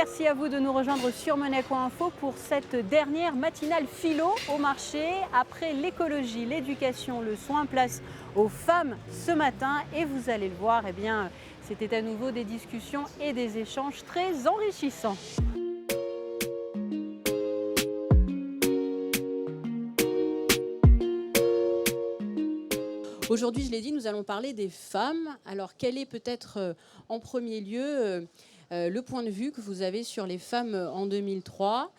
Merci à vous de nous rejoindre sur Monnaie.info pour cette dernière matinale philo au marché. Après l'écologie, l'éducation, le soin, place aux femmes ce matin. Et vous allez le voir, eh bien, c'était à nouveau des discussions et des échanges très enrichissants. Aujourd'hui, je l'ai dit, nous allons parler des femmes. Alors, quel est peut-être en premier lieu le point de vue que vous avez sur les femmes en 2003 ?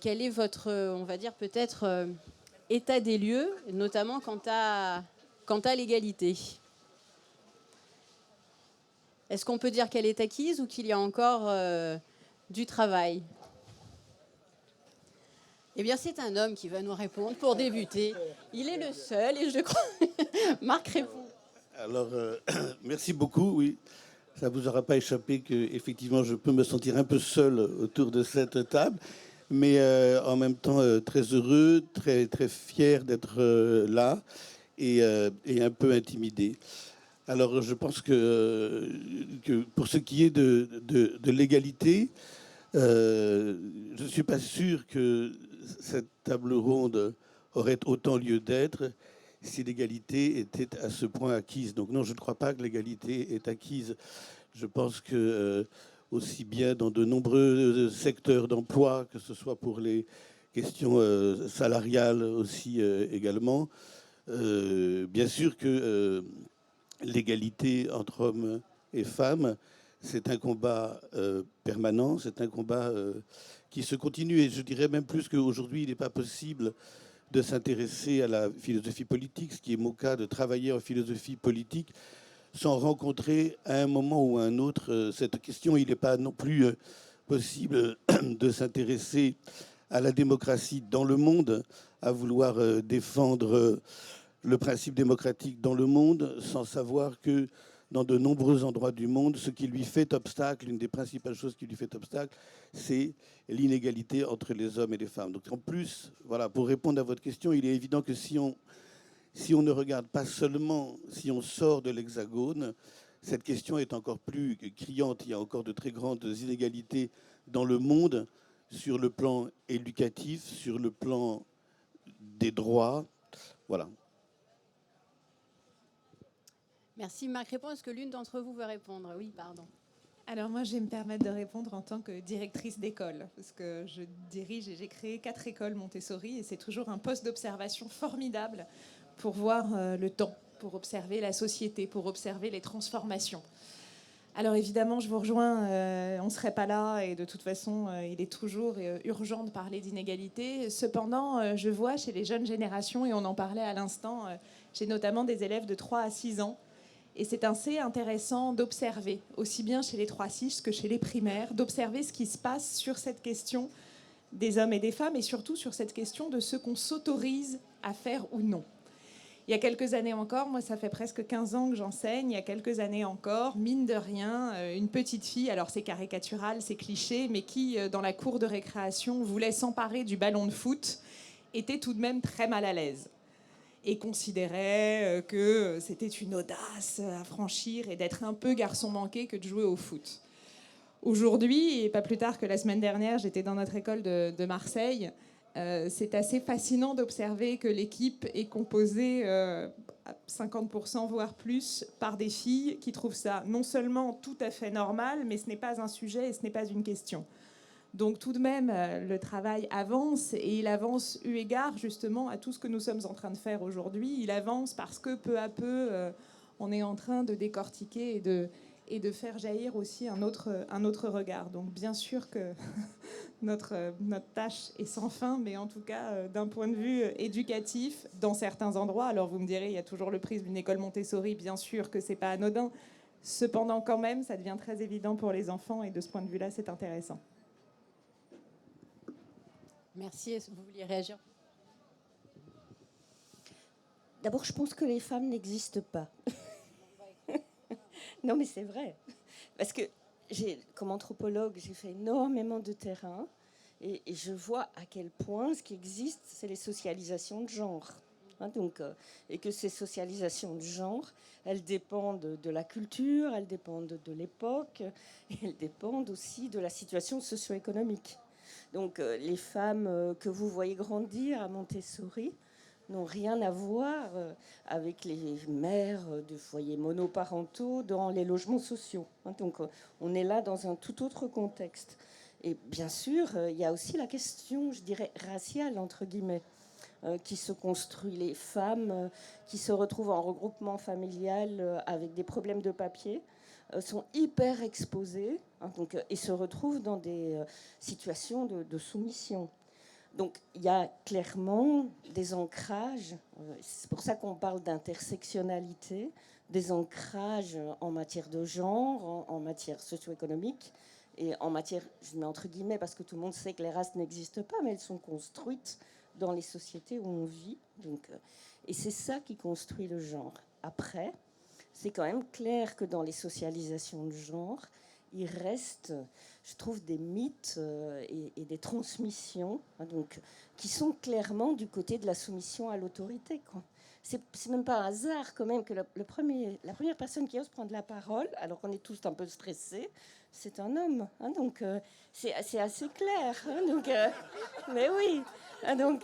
Quel est votre, on va dire peut-être, état des lieux, notamment quant à l'égalité ? Est-ce qu'on peut dire qu'elle est acquise ou qu'il y a encore du travail ? Eh bien, c'est un homme qui va nous répondre pour débuter. Il est le seul et je crois... Marc répond. Alors, merci beaucoup, oui. Ça ne vous aura pas échappé qu'effectivement, je peux me sentir un peu seul autour de cette table, mais en même temps très heureux, très, très fier d'être là et un peu intimidé. Alors, je pense que pour ce qui est de l'égalité, je ne suis pas sûr que cette table ronde aurait autant lieu d'être si l'égalité était à ce point acquise. Donc non, je ne crois pas que l'égalité est acquise. Je pense que aussi bien dans de nombreux secteurs d'emploi, que ce soit pour les questions salariales aussi également, bien sûr que l'égalité entre hommes et femmes, c'est un combat permanent, c'est un combat qui se continue. Et je dirais même plus qu'aujourd'hui, il n'est pas possible de s'intéresser à la philosophie politique, ce qui est mon cas, de travailler en philosophie politique, sans rencontrer à un moment ou à un autre cette question. Il n'est pas non plus possible de s'intéresser à la démocratie dans le monde, à vouloir défendre le principe démocratique dans le monde, sans savoir que dans de nombreux endroits du monde, ce qui lui fait obstacle, une des principales choses qui lui fait obstacle, c'est l'inégalité entre les hommes et les femmes. Donc en plus, voilà, pour répondre à votre question, il est évident que si on ne regarde pas seulement, si on sort de l'Hexagone, cette question est encore plus criante. Il y a encore de très grandes inégalités dans le monde sur le plan éducatif, sur le plan des droits. Voilà. Merci. Marc répond. Est-ce que l'une d'entre vous veut répondre ? Oui, pardon. Alors moi, je vais me permettre de répondre en tant que directrice d'école, parce que je dirige et j'ai créé 4 écoles Montessori, et c'est toujours un poste d'observation formidable pour voir le temps, pour observer la société, pour observer les transformations. Alors évidemment, je vous rejoins, on ne serait pas là, et de toute façon, il est toujours urgent de parler d'inégalité. Cependant, je vois chez les jeunes générations, et on en parlait à l'instant, j'ai notamment des élèves de 3 à 6 ans, et c'est assez intéressant d'observer, aussi bien chez les 3-6 que chez les primaires, d'observer ce qui se passe sur cette question des hommes et des femmes, et surtout sur cette question de ce qu'on s'autorise à faire ou non. Il y a quelques années encore, moi ça fait presque 15 ans que j'enseigne, il y a quelques années encore, mine de rien, une petite fille, alors c'est caricatural, c'est cliché, mais qui, dans la cour de récréation, voulait s'emparer du ballon de foot, était tout de même très mal à l'aise et considérait que c'était une audace à franchir et d'être un peu garçon manqué que de jouer au foot. Aujourd'hui, et pas plus tard que la semaine dernière, j'étais dans notre école de Marseille. C'est assez fascinant d'observer que l'équipe est composée à 50% voire plus par des filles qui trouvent ça non seulement tout à fait normal, mais ce n'est pas un sujet et ce n'est pas une question. Donc tout de même, le travail avance, et il avance eu égard justement à tout ce que nous sommes en train de faire aujourd'hui. Il avance parce que peu à peu, on est en train de décortiquer et de faire jaillir aussi un autre regard. Donc bien sûr que notre tâche est sans fin, mais en tout cas, d'un point de vue éducatif, dans certains endroits, alors vous me direz, il y a toujours le prisme d'une école Montessori, bien sûr que c'est pas anodin. Cependant, quand même, ça devient très évident pour les enfants, et de ce point de vue-là, c'est intéressant. Merci. Est-ce que vous vouliez réagir ? D'abord, je pense que les femmes n'existent pas. Non, mais c'est vrai. Parce que comme anthropologue, j'ai fait énormément de terrain, et je vois à quel point ce qui existe, c'est les socialisations de genre. Et que ces socialisations de genre, elles dépendent de la culture, elles dépendent de l'époque, et elles dépendent aussi de la situation socio-économique. Donc les femmes que vous voyez grandir à Montessori n'ont rien à voir avec les mères de foyers monoparentaux dans les logements sociaux. Donc on est là dans un tout autre contexte. Et bien sûr, il y a aussi la question, je dirais, raciale, entre guillemets, qui se construit. Les femmes qui se retrouvent en regroupement familial avec des problèmes de papier sont hyper exposées, et se retrouvent dans des situations de soumission. Donc il y a clairement des ancrages, c'est pour ça qu'on parle d'intersectionnalité, des ancrages en matière de genre, en matière socio-économique, et en matière, je mets entre guillemets parce que tout le monde sait que les races n'existent pas, mais elles sont construites dans les sociétés où on vit. Et c'est ça qui construit le genre. Après, c'est quand même clair que dans les socialisations de genre, il reste, je trouve, des mythes et des transmissions qui sont clairement du côté de la soumission à l'autorité. C'est même pas un hasard quand même que la première personne qui ose prendre la parole, alors qu'on est tous un peu stressés, c'est un homme. C'est assez clair. Mais oui. Non,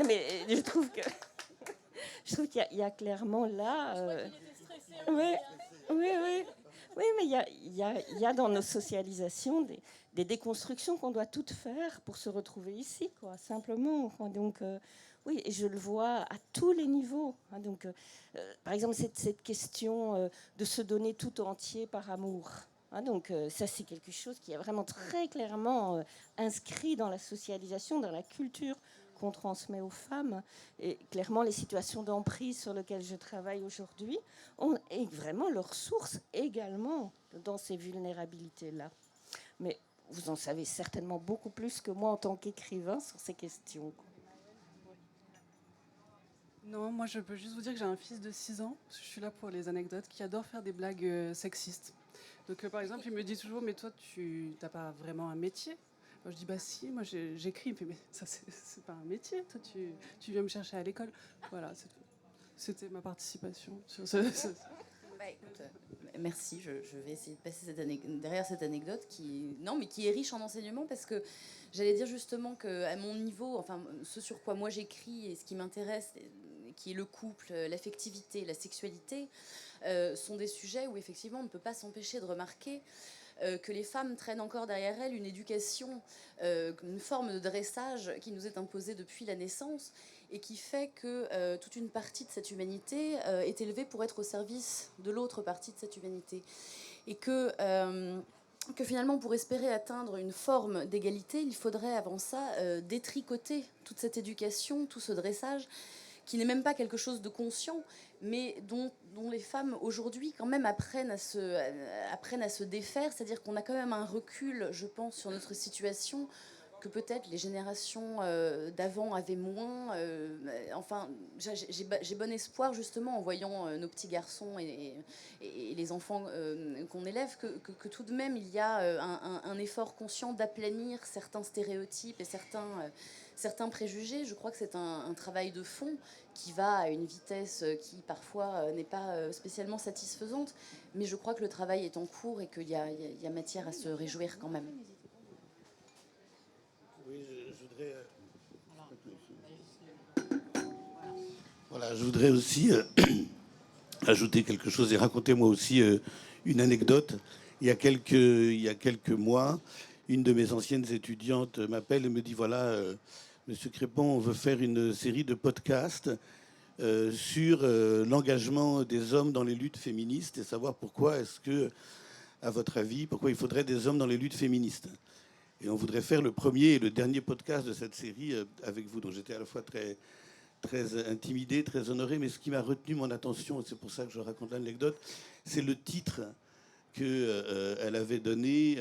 mais je trouve qu'il y a clairement là. Oui, mais il y a dans nos socialisations des déconstructions qu'on doit toutes faire pour se retrouver ici, simplement. Oui, et je le vois à tous les niveaux. Par exemple, cette question de se donner tout entier par amour. Ça, c'est quelque chose qui est vraiment très clairement inscrit dans la socialisation, dans la culture qu'on transmet aux femmes. Et clairement, les situations d'emprise sur lesquelles je travaille aujourd'hui ont vraiment leur source également dans ces vulnérabilités-là. Mais vous en savez certainement beaucoup plus que moi en tant qu'écrivain sur ces questions. Non, moi je peux juste vous dire que j'ai un fils de 6 ans, parce que je suis là pour les anecdotes, qui adore faire des blagues sexistes. Donc par exemple, il me dit toujours, mais toi tu n'as pas vraiment un métier. Moi, je dis, bah si, moi j'écris, mais ça c'est pas un métier, toi tu viens me chercher à l'école. Voilà, c'était ma participation sur ce. Bah, écoute, merci, je vais essayer de passer derrière cette anecdote qui est riche en enseignements, parce que j'allais dire justement qu'à mon niveau, enfin ce sur quoi moi j'écris et ce qui m'intéresse, qui est le couple, l'affectivité, la sexualité, sont des sujets où effectivement on ne peut pas s'empêcher de remarquer que les femmes traînent encore derrière elles une éducation, une forme de dressage qui nous est imposée depuis la naissance et qui fait que toute une partie de cette humanité est élevée pour être au service de l'autre partie de cette humanité. Et que finalement, pour espérer atteindre une forme d'égalité, il faudrait avant ça détricoter toute cette éducation, tout ce dressage, qui n'est même pas quelque chose de conscient, mais dont les femmes aujourd'hui quand même apprennent à se défaire. C'est-à-dire qu'on a quand même un recul, je pense, sur notre situation que peut-être les générations d'avant avaient moins. Enfin, j'ai bon espoir justement en voyant nos petits garçons et les enfants qu'on élève que tout de même il y a un effort conscient d'aplanir certains stéréotypes et certains préjugés. Je crois que c'est un travail de fond qui va à une vitesse qui parfois n'est pas spécialement satisfaisante, mais je crois que le travail est en cours et qu'il y a matière à se réjouir quand même. Oui, je voudrais. Voilà, je voudrais aussi ajouter quelque chose et raconter moi aussi une anecdote. Il y a quelques mois, une de mes anciennes étudiantes m'appelle et me dit voilà, Monsieur Crépon, on veut faire une série de podcasts sur l'engagement des hommes dans les luttes féministes et savoir pourquoi est-ce que, à votre avis, pourquoi il faudrait des hommes dans les luttes féministes. Et on voudrait faire le premier et le dernier podcast de cette série avec vous. Donc j'étais à la fois très, très intimidé, très honoré, mais ce qui m'a retenu mon attention, et c'est pour ça que je raconte l'anecdote, c'est le titre qu'elle avait donné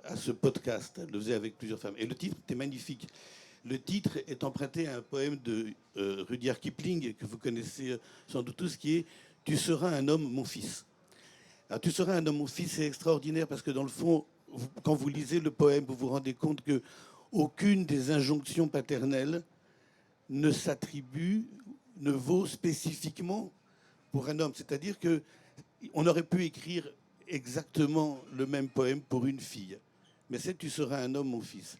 à ce podcast. Elle le faisait avec plusieurs femmes. Et le titre était magnifique. Le titre est emprunté à un poème de Rudyard Kipling, que vous connaissez sans doute tous, qui est « Tu seras un homme, mon fils ». Alors, « Tu seras un homme, mon fils », c'est extraordinaire parce que dans le fond, quand vous lisez le poème, vous vous rendez compte qu'aucune des injonctions paternelles ne s'attribue, ne vaut spécifiquement pour un homme. C'est-à-dire qu'on aurait pu écrire exactement le même poème pour une fille. Mais c'est « Tu seras un homme, mon fils ».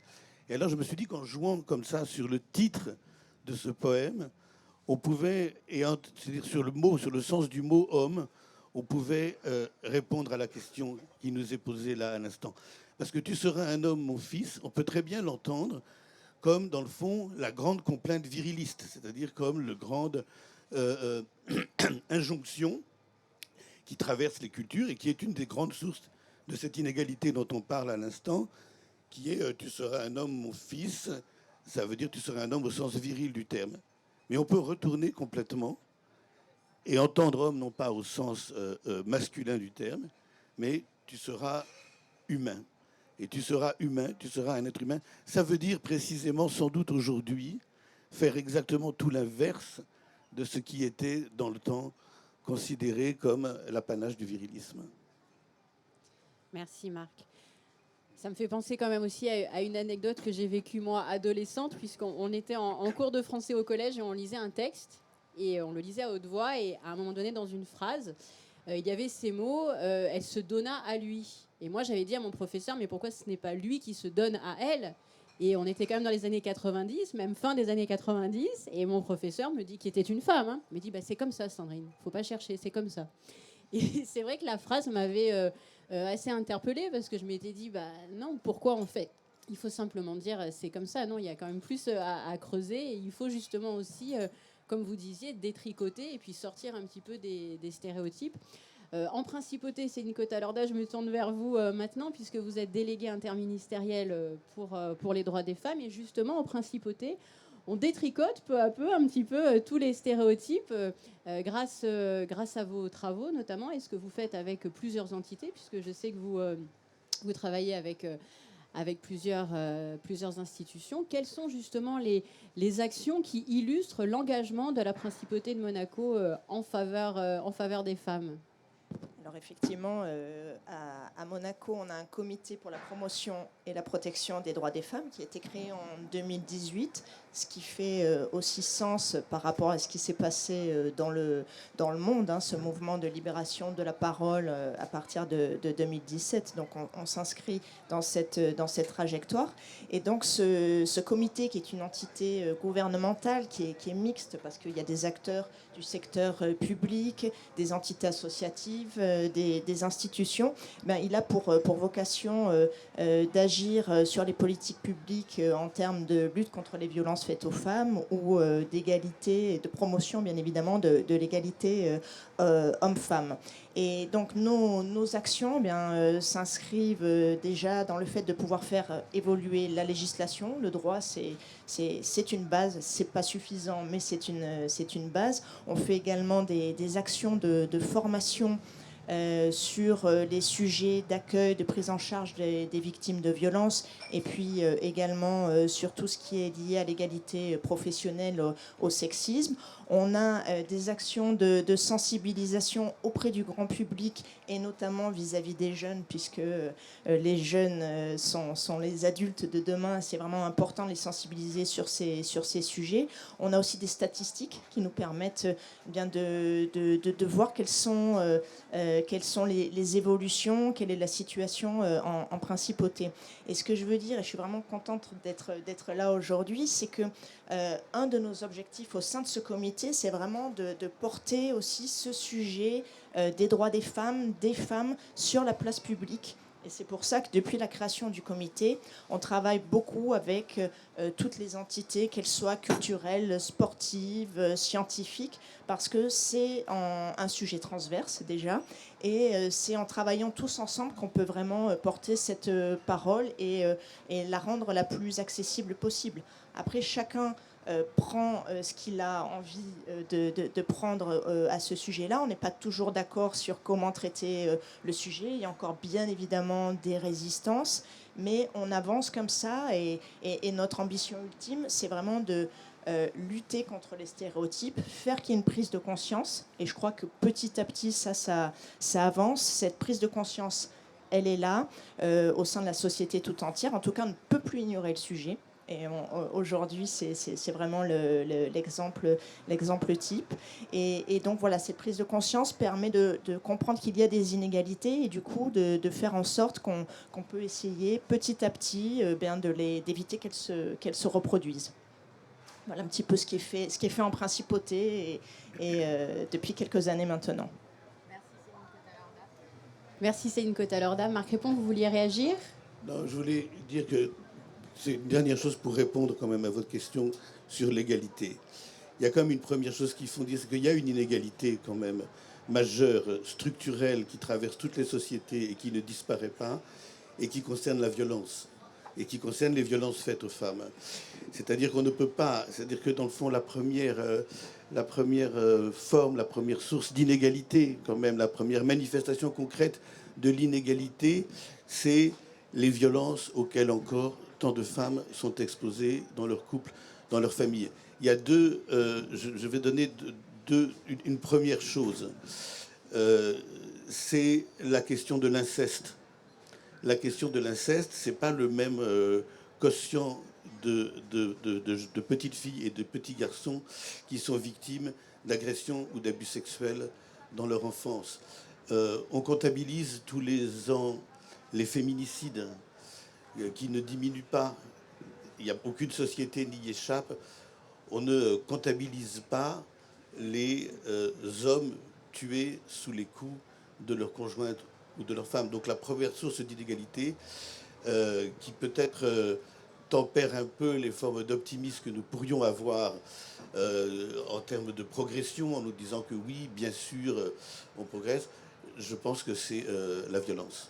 Et alors je me suis dit qu'en jouant comme ça sur le titre de ce poème, on pouvait, c'est-à-dire sur le sens du mot homme, on pouvait répondre à la question qui nous est posée là à l'instant. Parce que tu seras un homme, mon fils, on peut très bien l'entendre comme, dans le fond, la grande complainte viriliste, c'est-à-dire comme la grande injonction qui traverse les cultures et qui est une des grandes sources de cette inégalité dont on parle à l'instant, qui est tu seras un homme, mon fils, ça veut dire tu seras un homme au sens viril du terme. Mais on peut retourner complètement et entendre homme non pas au sens masculin du terme, mais tu seras humain. Et tu seras humain, tu seras un être humain. Ça veut dire précisément, sans doute aujourd'hui, faire exactement tout l'inverse de ce qui était dans le temps considéré comme l'apanage du virilisme. Merci Marc. Ça me fait penser quand même aussi à une anecdote que j'ai vécue moi adolescente, puisqu'on était en cours de français au collège et on lisait un texte et on le lisait à haute voix, et à un moment donné dans une phrase, il y avait ces mots, elle se donna à lui. Et moi j'avais dit à mon professeur, mais pourquoi ce n'est pas lui qui se donne à elle? Et on était quand même dans les années 90, même fin des années 90, et mon professeur me dit, qui était une femme, me dit, c'est comme ça Sandrine, faut pas chercher, c'est comme ça. Et c'est vrai que la phrase m'avait assez interpellée, parce que je m'étais dit, non, pourquoi en fait il faut simplement dire c'est comme ça? Non, il y a quand même plus à creuser, et il faut justement aussi, comme vous disiez, détricoter et puis sortir un petit peu des stéréotypes. En principauté, Céline Cotalorda, je me tourne vers vous maintenant, puisque vous êtes déléguée interministérielle pour les droits des femmes, et justement en principauté, on détricote peu à peu un petit peu tous les stéréotypes grâce à vos travaux notamment, et ce que vous faites avec plusieurs entités, puisque je sais que vous travaillez avec plusieurs institutions. Quelles sont justement les actions qui illustrent l'engagement de la principauté de Monaco en faveur des femmes? Alors effectivement, à Monaco, on a un comité pour la promotion et la protection des droits des femmes qui a été créé en 2018, ce qui fait aussi sens par rapport à ce qui s'est passé dans le monde, ce mouvement de libération de la parole à partir de 2017. Donc on s'inscrit dans cette trajectoire. Et donc ce comité, qui est une entité gouvernementale, qui est mixte, parce qu'il y a des acteurs du secteur public, des entités associatives, des institutions, il a pour vocation d'agir sur les politiques publiques en termes de lutte contre les violences faites aux femmes, ou d'égalité et de promotion, bien évidemment, de l'égalité hommes-femmes. Et donc nos actions s'inscrivent déjà dans le fait de pouvoir faire évoluer la législation. Le droit, c'est une base, c'est pas suffisant, mais c'est une base. On fait également des actions de formation sur les sujets d'accueil, de prise en charge des victimes de violences, et puis également sur tout ce qui est lié à l'égalité professionnelle, au sexisme. On a des actions de sensibilisation auprès du grand public, et notamment vis-à-vis des jeunes, puisque les jeunes sont les adultes de demain. C'est vraiment important de les sensibiliser sur ces sujets. On a aussi des statistiques qui nous permettent de voir quelles sont les évolutions, quelle est la situation en principauté. Et ce que je veux dire, et je suis vraiment contente d'être là aujourd'hui, c'est que un de nos objectifs au sein de ce comité, c'est vraiment de porter aussi ce sujet des droits des femmes sur la place publique. Et c'est pour ça que depuis la création du comité, on travaille beaucoup avec toutes les entités, qu'elles soient culturelles, sportives, scientifiques, parce que c'est un sujet transverse déjà, et c'est en travaillant tous ensemble qu'on peut vraiment porter cette parole et la rendre la plus accessible possible. Après, chacun prend ce qu'il a envie de prendre à ce sujet-là. On n'est pas toujours d'accord sur comment traiter le sujet. Il y a encore bien évidemment des résistances, mais on avance comme ça, et notre ambition ultime, c'est vraiment de lutter contre les stéréotypes, faire qu'il y ait une prise de conscience. Et je crois que petit à petit, ça avance. Cette prise de conscience, elle est là, au sein de la société tout entière. En tout cas, on ne peut plus ignorer le sujet. Et aujourd'hui, c'est vraiment l'exemple type. Et donc voilà, cette prise de conscience permet de comprendre qu'il y a des inégalités et du coup de faire en sorte qu'on peut essayer petit à petit d'éviter qu'elles se reproduisent. Voilà un petit peu ce qui est fait en principauté et depuis quelques années maintenant. Merci Céline Cotalorda. Marc Répond, vous vouliez réagir? Non, je voulais dire que c'est une dernière chose pour répondre quand même à votre question sur l'égalité. Il y a quand même une première chose qu'il faut dire, c'est qu'il y a une inégalité quand même majeure, structurelle, qui traverse toutes les sociétés et qui ne disparaît pas, et qui concerne la violence, et qui concerne les violences faites aux femmes. C'est-à-dire qu'on ne peut pas, c'est-à-dire que dans le fond, la première forme, la première source d'inégalité, quand même, la première manifestation concrète de l'inégalité, c'est les violences auxquelles encore tant de femmes sont exposées dans leur couple, dans leur famille. Il y a je vais donner une première chose. C'est la question de l'inceste. La question de l'inceste, c'est pas le même quotient de petites filles et de petits garçons qui sont victimes d'agressions ou d'abus sexuels dans leur enfance. On comptabilise tous les ans les féminicides qui ne diminuent pas. Il n'y a aucune société n'y échappe. On ne comptabilise pas les hommes tués sous les coups de leur conjointe ou de leur femme. Donc la première source d'inégalité qui peut-être tempère un peu les formes d'optimisme que nous pourrions avoir en termes de progression, en nous disant que oui, bien sûr, on progresse, je pense que c'est la violence.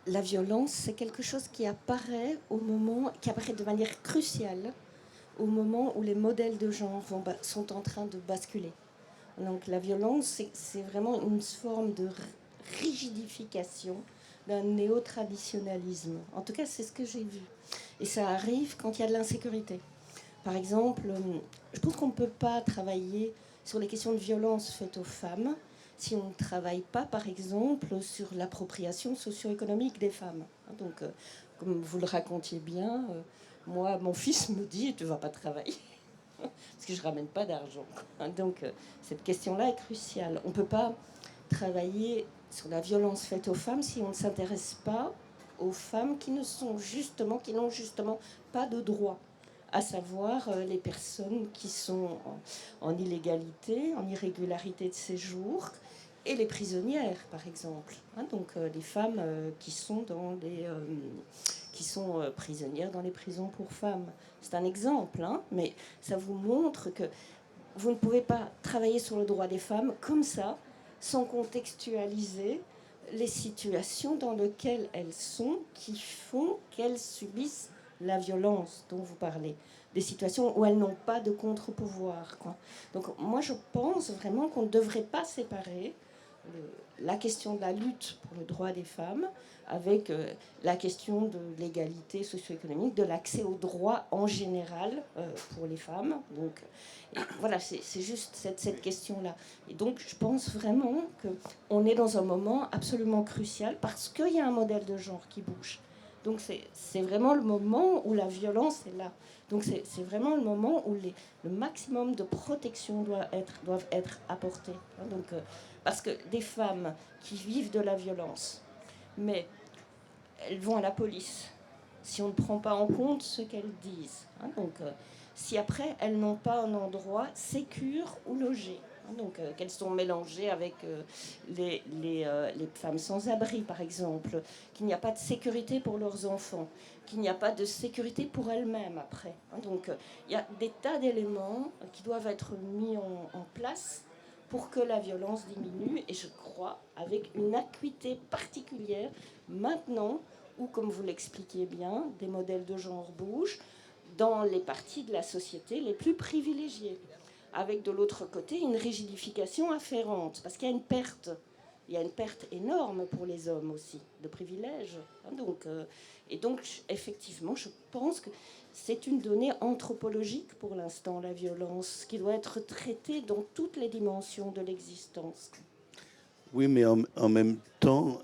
La violence, c'est quelque chose qui apparaît de manière cruciale au moment où les modèles de genre sont en train de basculer. Donc la violence, c'est vraiment une forme de rigidification d'un néo-traditionnalisme. En tout cas, c'est ce que j'ai vu. Et ça arrive quand il y a de l'insécurité. Par exemple, je trouve qu'on ne peut pas travailler sur les questions de violence faites aux femmes si on ne travaille pas, par exemple, sur l'appropriation socio-économique des femmes. Donc, comme vous le racontiez bien, moi, mon fils me dit « tu ne vas pas travailler ». Parce que je ne ramène pas d'argent. Donc, cette question-là est cruciale. On ne peut pas travailler sur la violence faite aux femmes si on ne s'intéresse pas aux femmes qui n'ont justement pas de droits, à savoir les personnes qui sont en illégalité, en irrégularité de séjour, et les prisonnières, par exemple. Donc, les femmes qui sont prisonnières dans les prisons pour femmes. C'est un exemple, mais ça vous montre que vous ne pouvez pas travailler sur le droit des femmes comme ça, sans contextualiser les situations dans lesquelles elles sont, qui font qu'elles subissent la violence dont vous parlez. Des situations où elles n'ont pas de contre-pouvoir. Donc moi, je pense vraiment qu'on ne devrait pas séparer la question de la lutte pour le droit des femmes avec la question de l'égalité socio-économique, de l'accès aux droits en général pour les femmes. Donc voilà, c'est juste cette question-là. Et donc je pense vraiment qu'on est dans un moment absolument crucial parce qu'il y a un modèle de genre qui bouge. Donc c'est vraiment le moment où la violence est là. Donc c'est vraiment le moment où le maximum de protection doivent être apportés. Donc, parce que des femmes qui vivent de la violence, mais elles vont à la police si on ne prend pas en compte ce qu'elles disent. Donc, si après elles n'ont pas un endroit sécure où loger. Donc, qu'elles sont mélangées avec les femmes sans abri, par exemple, qu'il n'y a pas de sécurité pour leurs enfants, qu'il n'y a pas de sécurité pour elles-mêmes après. Donc, il y a des tas d'éléments qui doivent être mis en place pour que la violence diminue, et je crois avec une acuité particulière maintenant où, comme vous l'expliquiez bien, des modèles de genre bougent dans les parties de la société les plus privilégiées, avec de l'autre côté une rigidification afférente, parce qu'il y a une perte énorme pour les hommes aussi, de privilèges. Et donc, effectivement, je pense que c'est une donnée anthropologique pour l'instant, la violence, qui doit être traitée dans toutes les dimensions de l'existence. Oui, mais en même temps,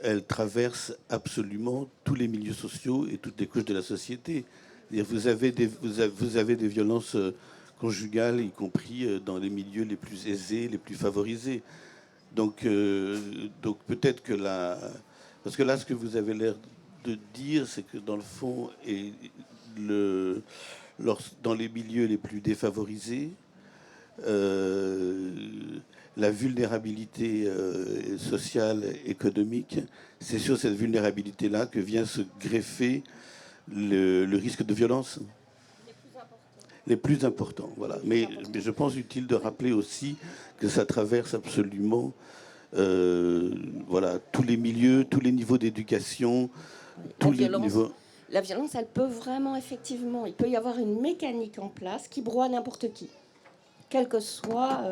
elle traverse absolument tous les milieux sociaux et toutes les couches de la société. C'est-à-dire, vous avez des violences conjugales, y compris dans les milieux les plus aisés, les plus favorisés. Donc peut-être que là, parce que là, ce que vous avez l'air de dire, c'est que dans le fond, dans les milieux les plus défavorisés, la vulnérabilité sociale, économique, c'est sur cette vulnérabilité-là que vient se greffer le risque de violence. Les plus importants, voilà. Mais je pense utile de rappeler aussi que ça traverse absolument voilà, tous les milieux, tous les niveaux d'éducation, tous les niveaux. La violence, elle peut vraiment, effectivement, il peut y avoir une mécanique en place qui broie n'importe qui, quelle que soit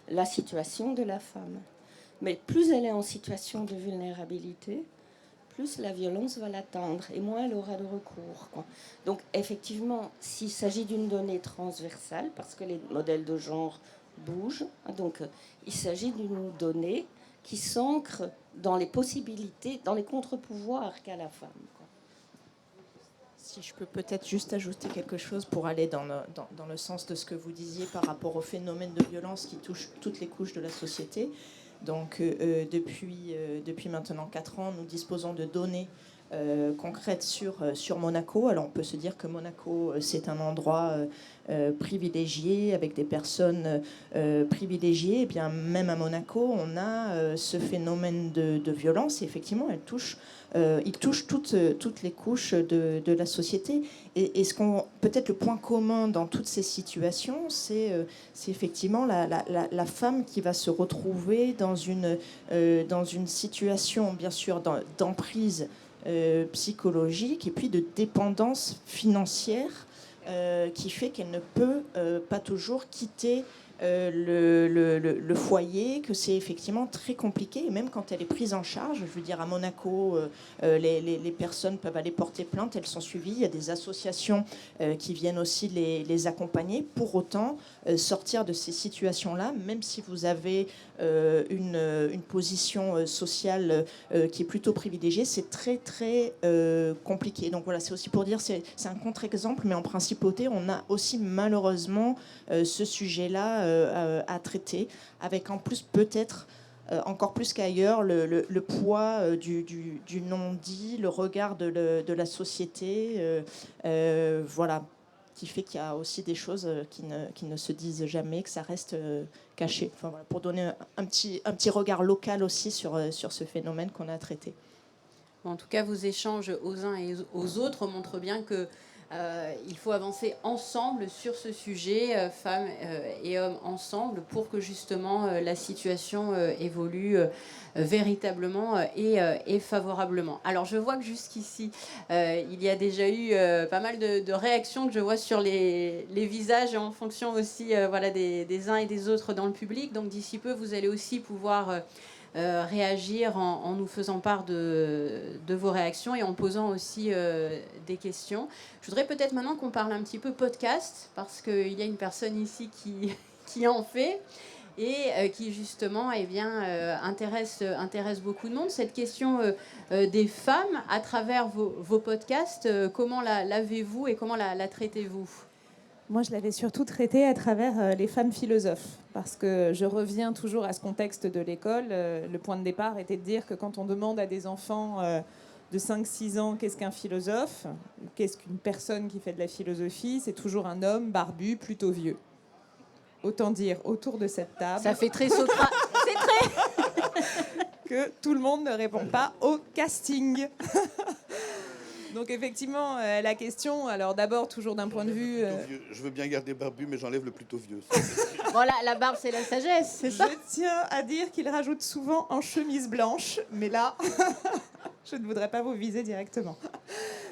la situation de la femme. Mais plus elle est en situation de vulnérabilité, plus la violence va l'atteindre et moins elle aura de recours, quoi. Donc effectivement, s'il s'agit d'une donnée transversale, parce que les modèles de genre bougent, donc il s'agit d'une donnée qui s'ancre dans les possibilités, dans les contre-pouvoirs qu'a la femme, quoi. Si je peux peut-être juste ajouter quelque chose pour aller dans le sens de ce que vous disiez par rapport au phénomène de violence qui touche toutes les couches de la société. Donc depuis maintenant 4 ans, nous disposons de données concrètes sur Monaco. Alors on peut se dire que Monaco, c'est un endroit privilégié, avec des personnes privilégiées. Et bien même à Monaco, on a ce phénomène de violence. Et effectivement, il touche toutes les couches de la société. Et peut-être le point commun dans toutes ces situations, c'est effectivement la femme qui va se retrouver dans une situation, bien sûr, d'emprise psychologique et puis de dépendance financière qui fait qu'elle ne peut pas toujours quitter le foyer, que c'est effectivement très compliqué, et même quand elle est prise en charge, je veux dire à Monaco, les personnes peuvent aller porter plainte, elles sont suivies, il y a des associations qui viennent aussi les accompagner. Pour autant, sortir de ces situations-là, même si vous avez une position sociale qui est plutôt privilégiée, c'est très très compliqué. Donc voilà, c'est aussi pour dire, c'est un contre-exemple, mais en principauté, on a aussi malheureusement ce sujet-là à traiter, avec en plus peut-être encore plus qu'ailleurs le poids du non-dit, le regard de la société, voilà, qui fait qu'il y a aussi des choses qui ne se disent jamais, que ça reste caché. Enfin, voilà, pour donner un petit regard local aussi sur ce phénomène qu'on a traité. En tout cas, vos échanges aux uns et aux autres montrent bien que il faut avancer ensemble sur ce sujet, femmes et hommes ensemble, pour que justement la situation évolue véritablement et favorablement. Alors je vois que jusqu'ici, il y a déjà eu pas mal de réactions que je vois sur les visages en fonction aussi voilà, des uns et des autres dans le public. Donc d'ici peu, vous allez aussi pouvoir réagir en nous faisant part de vos réactions et en posant aussi des questions. Je voudrais peut-être maintenant qu'on parle un petit peu podcast, parce qu'il y a une personne ici qui en fait et qui justement eh bien, intéresse beaucoup de monde. Cette question des femmes à travers vos podcasts, comment l'avez-vous et comment la traitez-vous ? Moi, je l'avais surtout traité à travers les femmes philosophes, parce que je reviens toujours à ce contexte de l'école. Le point de départ était de dire que quand on demande à des enfants de 5-6 ans qu'est-ce qu'un philosophe, qu'est-ce qu'une personne qui fait de la philosophie, c'est toujours un homme barbu, plutôt vieux. Autant dire, autour de cette table... Ça fait très Socrate. C'est très... que tout le monde ne répond pas au casting. Donc effectivement, la question, alors d'abord toujours d'un point de vue... Je veux bien garder barbu, mais j'enlève le plutôt vieux. Voilà, la barbe c'est la sagesse, c'est ça ? Je tiens à dire qu'il rajoute souvent en chemise blanche, mais là, je ne voudrais pas vous viser directement.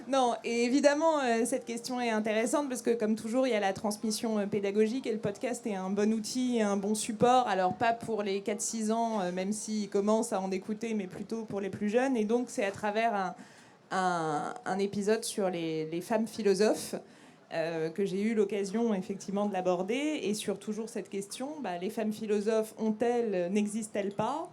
Non, et évidemment, cette question est intéressante parce que, comme toujours, il y a la transmission pédagogique et le podcast est un bon outil et un bon support. Alors, pas pour les 4-6 ans, même s'ils commencent à en écouter, mais plutôt pour les plus jeunes. Et donc, c'est à travers un épisode sur les femmes philosophes que j'ai eu l'occasion effectivement de l'aborder, et sur toujours cette question, les femmes philosophes ont-elles, n'existent-elles pas ?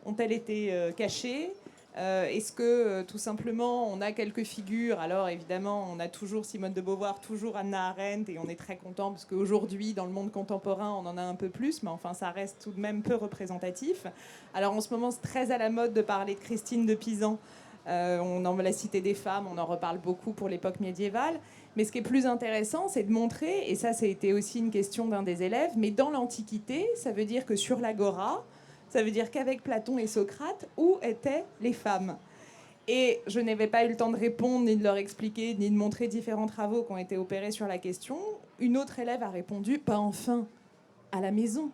ont-elles été cachées ? Est-ce que tout simplement on a quelques figures? Alors évidemment on a toujours Simone de Beauvoir, toujours Hannah Arendt, et on est très content parce qu'aujourd'hui dans le monde contemporain on en a un peu plus, mais enfin ça reste tout de même peu représentatif. Alors en ce moment c'est très à la mode de parler de Christine de Pisan. On en la Cité des femmes, on en reparle beaucoup pour l'époque médiévale. Mais ce qui est plus intéressant, c'est de montrer, et ça a été aussi une question d'un des élèves, mais dans l'Antiquité, ça veut dire que sur l'agora, ça veut dire qu'avec Platon et Socrate, où étaient les femmes? Et je n'avais pas eu le temps de répondre, ni de leur expliquer, ni de montrer différents travaux qui ont été opérés sur la question. Une autre élève a répondu, pas enfin, à la maison.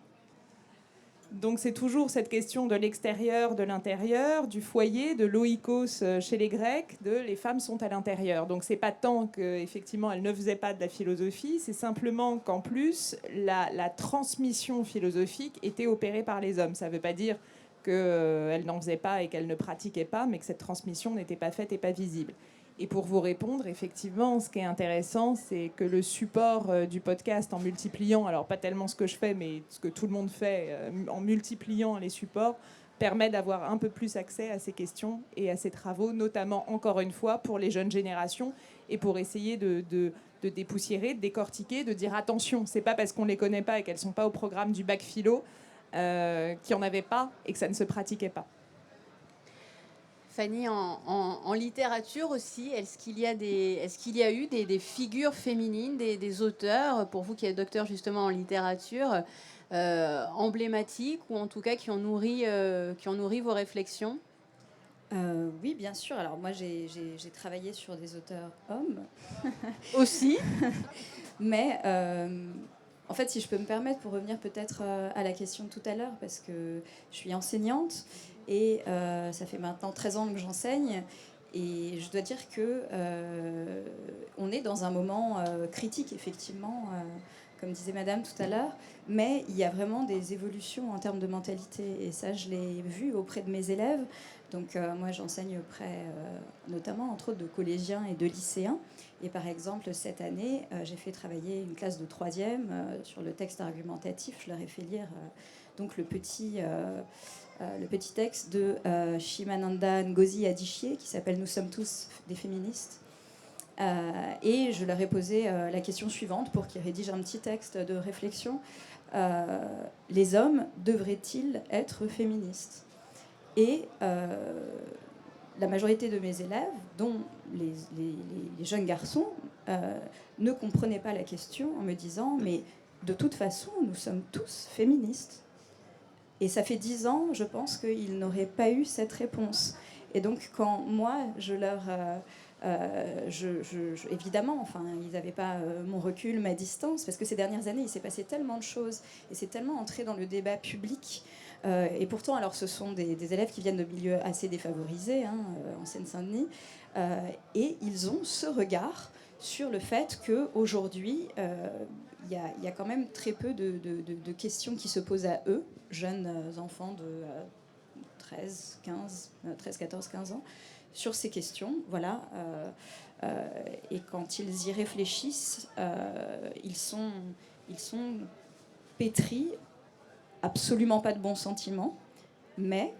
Donc c'est toujours cette question de l'extérieur, de l'intérieur, du foyer, de l'oikos chez les Grecs, de les femmes sont à l'intérieur. Donc c'est pas tant qu'effectivement elles ne faisaient pas de la philosophie, c'est simplement qu'en plus la transmission philosophique était opérée par les hommes. Ça ne veut pas dire qu'elles n'en faisaient pas et qu'elles ne pratiquaient pas, mais que cette transmission n'était pas faite et pas visible. Et pour vous répondre, effectivement, ce qui est intéressant, c'est que le support du podcast, en multipliant, alors pas tellement ce que je fais, mais ce que tout le monde fait, en multipliant les supports, permet d'avoir un peu plus accès à ces questions et à ces travaux, notamment, encore une fois, pour les jeunes générations et pour essayer de dépoussiérer, de décortiquer, de dire attention, c'est pas parce qu'on les connaît pas et qu'elles sont pas au programme du bac philo qu'il n'y en avait pas et que ça ne se pratiquait pas. Fanny, en littérature aussi, est-ce qu'il y a eu des figures féminines, des auteurs, pour vous qui êtes docteur justement en littérature, emblématiques ou en tout cas qui ont nourri vos réflexions? Oui, bien sûr. Alors moi, j'ai travaillé sur des auteurs hommes. Aussi. Mais en fait, si je peux me permettre, pour revenir peut-être à la question de tout à l'heure, parce que je suis enseignante et ça fait maintenant 13 ans que j'enseigne. Et je dois dire que on est dans un moment critique, effectivement, comme disait Madame tout à l'heure, mais il y a vraiment des évolutions en termes de mentalité. Et ça, je l'ai vu auprès de mes élèves. Donc moi, j'enseigne auprès, notamment, entre autres, de collégiens et de lycéens. Et par exemple, cette année, j'ai fait travailler une classe de 3e sur le texte argumentatif. Je leur ai fait lire donc le petit texte de Shimananda Ngozi Adichie qui s'appelle « Nous sommes tous des féministes ». Et je leur ai posé la question suivante pour qu'ils rédigent un petit texte de réflexion. Les hommes devraient-ils être féministes? Et la majorité de mes élèves, dont les jeunes garçons, ne comprenaient pas la question en me disant « mais de toute façon, nous sommes tous féministes ». Et ça fait 10 ans, je pense qu'ils n'auraient pas eu cette réponse. Et donc, quand moi, je leur... évidemment, enfin, ils n'avaient pas mon recul, ma distance, parce que ces dernières années, il s'est passé tellement de choses, et c'est tellement entré dans le débat public. Et pourtant, alors, ce sont des élèves qui viennent de milieux assez défavorisés, en Seine-Saint-Denis, et ils ont ce regard sur le fait qu'aujourd'hui, il y a quand même très peu de questions qui se posent à eux, jeunes enfants de 13, 14, 15 ans, sur ces questions. Voilà. Et quand ils y réfléchissent, ils sont pétris, absolument pas de bons sentiments, mais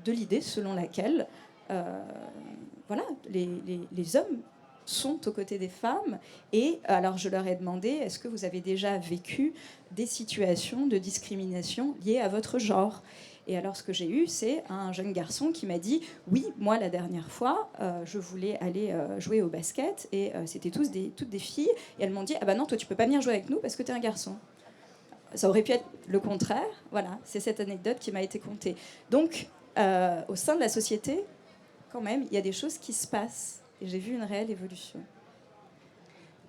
de l'idée selon laquelle voilà, les hommes sont aux côtés des femmes. Et alors je leur ai demandé, est-ce que vous avez déjà vécu des situations de discrimination liées à votre genre? Et alors ce que j'ai eu, c'est un jeune garçon qui m'a dit, oui, moi la dernière fois, je voulais aller jouer au basket et c'était toutes des filles. Et elles m'ont dit, ah bah non, toi tu peux pas venir jouer avec nous parce que tu es un garçon. Ça aurait pu être le contraire. Voilà, c'est cette anecdote qui m'a été contée. Donc, au sein de la société, quand même, il y a des choses qui se passent. Et j'ai vu une réelle évolution.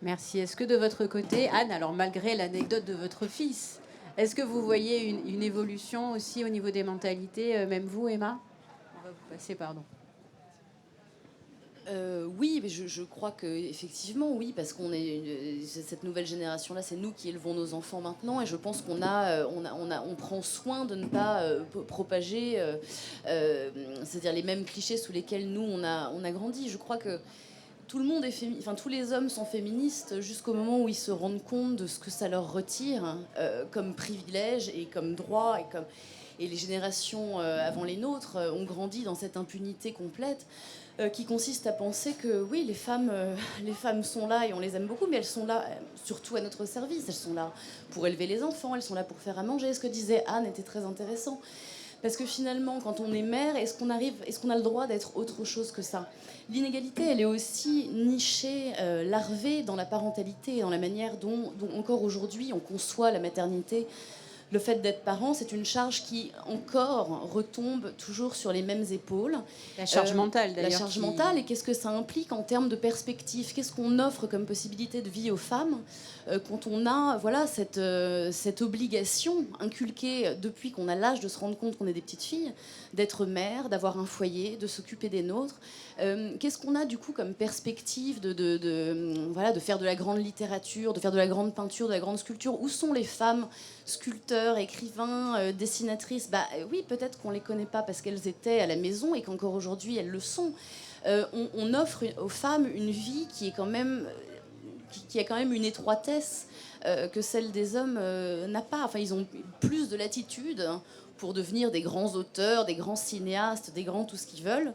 Merci. Est-ce que de votre côté, Anne, alors malgré l'anecdote de votre fils, est-ce que vous voyez une évolution aussi au niveau des mentalités, même vous, Emma? On va vous passer, pardon. Oui, mais je crois qu'effectivement, oui, parce qu'on est cette nouvelle génération-là, c'est nous qui élevons nos enfants maintenant, et je pense on prend soin de ne pas propager, c'est-à-dire les mêmes clichés sous lesquels nous on a grandi. Je crois que tout le monde est tous les hommes sont féministes jusqu'au moment où ils se rendent compte de ce que ça leur retire comme privilège et comme droit et comme. et les générations avant les nôtres ont grandi dans cette impunité complète qui consiste à penser que oui, les femmes sont là et on les aime beaucoup, mais elles sont là surtout à notre service. Elles sont là pour élever les enfants, elles sont là pour faire à manger. Ce que disait Anne était très intéressant. Parce que finalement, quand on est mère, est-ce qu'on a le droit d'être autre chose que ça? L'inégalité, elle est aussi nichée, larvée dans la parentalité, dans la manière dont encore aujourd'hui on conçoit la maternité. Le fait d'être parent, c'est une charge qui encore retombe toujours sur les mêmes épaules. La charge mentale, d'ailleurs. La charge mentale, et qu'est-ce que ça implique en termes de perspective? Qu'est-ce qu'on offre comme possibilité de vie aux femmes quand on a cette obligation inculquée depuis qu'on a l'âge de se rendre compte qu'on est des petites filles, d'être mère, d'avoir un foyer, de s'occuper des nôtres? Qu'est-ce qu'on a du coup comme perspective de faire de la grande littérature, de faire de la grande peinture, de la grande sculpture? Où sont les femmes sculpteurs, écrivains, dessinatrices? Oui, peut-être qu'on ne les connaît pas parce qu'elles étaient à la maison et qu'encore aujourd'hui elles le sont. On offre aux femmes une vie qui est quand même qui a quand même une étroitesse que celle des hommes n'a pas. Enfin, ils ont plus de latitude pour devenir des grands auteurs, des grands cinéastes, des grands tout ce qu'ils veulent,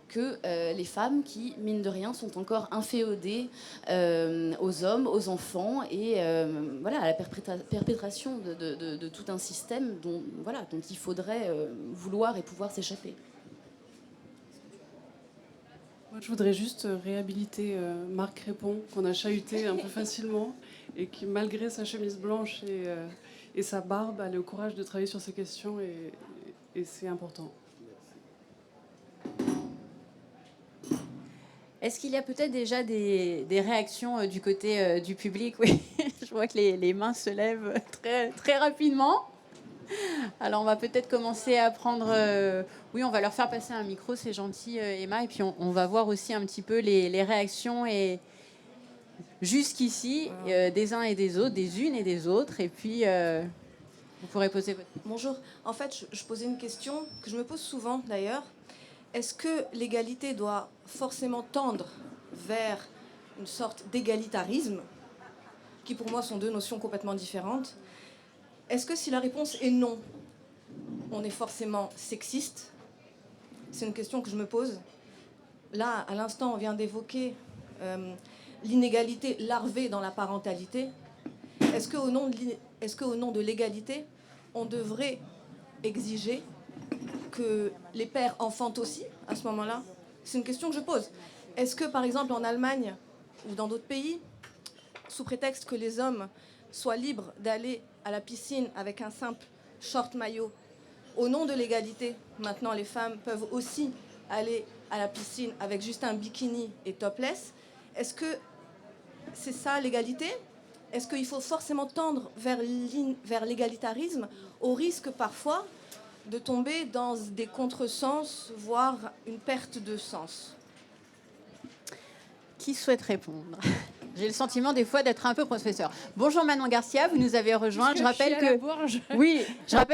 que les femmes qui, mine de rien, sont encore inféodées aux hommes, aux enfants et à la perpétration de tout un système dont il faudrait vouloir et pouvoir s'échapper. Moi, je voudrais juste réhabiliter Marc Crépon, qu'on a chahuté un peu facilement, et qui, malgré sa chemise blanche et sa barbe, a le courage de travailler sur ces questions, et c'est important. Est-ce qu'il y a peut-être déjà des réactions du côté du public? Oui, je vois que les mains se lèvent très, très rapidement. Alors, on va peut-être commencer à prendre... oui, on va leur faire passer un micro, c'est gentil, Emma. Et puis, on va voir aussi un petit peu les réactions et jusqu'ici, des uns et des autres, des unes et des autres. Et puis, vous pourrez poser votre... Bonjour. En fait, je posais une question que je me pose souvent, d'ailleurs. Est-ce que l'égalité doit forcément tendre vers une sorte d'égalitarisme, qui pour moi sont deux notions complètement différentes? Est-ce que si la réponse est non, on est forcément sexiste? C'est une question que je me pose. Là, à l'instant, on vient d'évoquer l'inégalité larvée dans la parentalité. Est-ce qu'au nom de l'égalité, on devrait exiger que les pères enfantent aussi à ce moment-là? C'est une question que je pose. Est-ce que, par exemple, en Allemagne ou dans d'autres pays, sous prétexte que les hommes soient libres d'aller à la piscine avec un simple short maillot, au nom de l'égalité, maintenant les femmes peuvent aussi aller à la piscine avec juste un bikini et topless? Est-ce que c'est ça l'égalité? Est-ce qu'il faut forcément tendre vers l'égalitarisme, au risque parfois de tomber dans des contresens, voire une perte de sens? Qui souhaite répondre? J'ai le sentiment des fois d'être un peu professeur. Bonjour Manon Garcia, vous nous avez rejoint. Je rappelle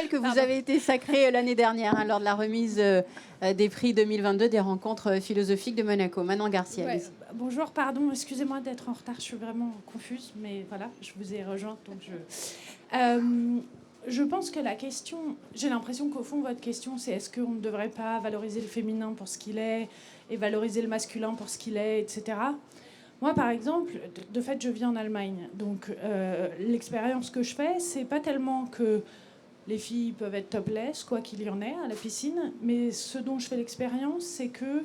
que vous avez été sacrée l'année dernière lors de la remise des prix 2022 des rencontres philosophiques de Monaco. Manon Garcia. Ouais. Bonjour, pardon, excusez-moi d'être en retard, je suis vraiment confuse, mais voilà, je vous ai rejointe, donc je pense que la question, j'ai l'impression qu'au fond, votre question, c'est est-ce qu'on ne devrait pas valoriser le féminin pour ce qu'il est et valoriser le masculin pour ce qu'il est, etc. Moi, par exemple, de fait, je vis en Allemagne. Donc, l'expérience que je fais, c'est pas tellement que les filles peuvent être topless, quoi qu'il y en ait, à la piscine. Mais ce dont je fais l'expérience, c'est que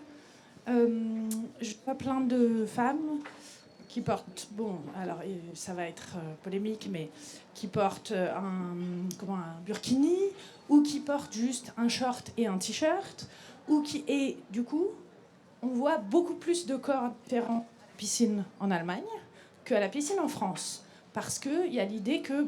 je vois plein de femmes qui portent, bon, alors ça va être polémique, mais qui portent un burkini, ou qui portent juste un short et un t-shirt, et du coup, on voit beaucoup plus de corps différents à la piscine en Allemagne qu'à la piscine en France. Parce qu'il y a l'idée que,